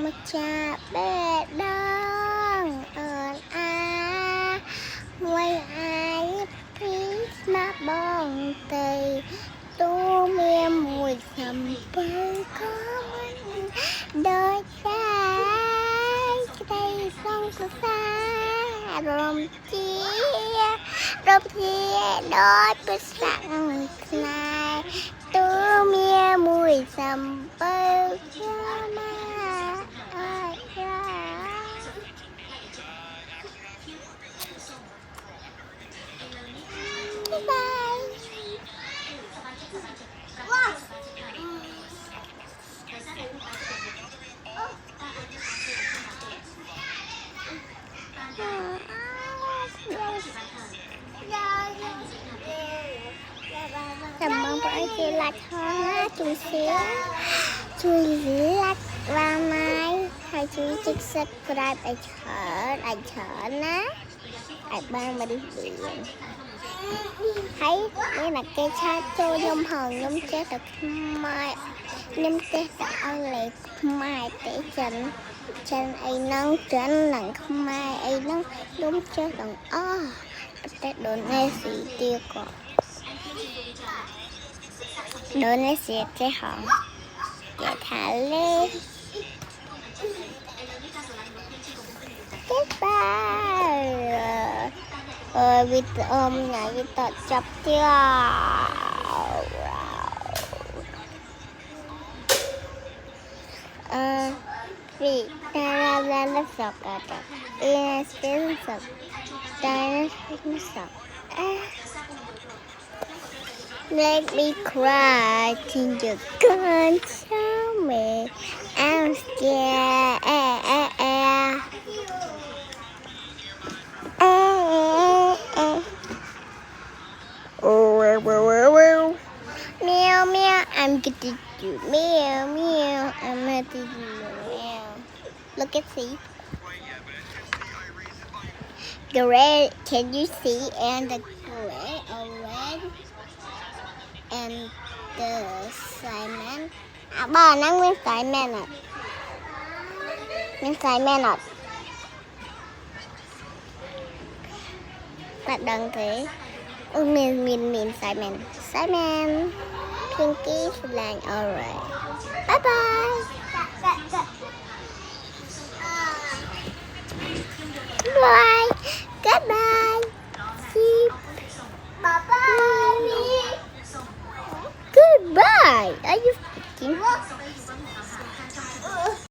một cha bé đang ở quay ai please má bong tây tô mê mùi sầm bơi có mình đôi trái đây sông cửa xa rồng chia đôi bớt sẵn này tô mê mùi sầm bơi có mà ai ra. Bye bye. Cảm ơn các anh chị lạc hoa chú xíu chui lạc và mai hai chú chích subscribe anh chở ná anh ban mà đi biển thấy đây là cây cha cho nhôm hòn nhôm chết được mai nhôm chết đã lệ mai để chân ấy nâng chân nặng mai ấy nâng đúng chết đằng để đồn nghe gì tiêu có đồn nghe gì cái hòn để thả lên vì ôm nhà vì tọt chọc chưa vì ta ra nó sọc cả ta sẽ sọc ta nó sọc let me cry till you can't tell me I'm scared meow meow I'm good to do meow meow I'm good to do meow. Look at see the red, can you see, and the gray or red and the Simon bà năng nguyên Simon nguyên Simon bạn đăng thế mình Simon Pinky Lang alright.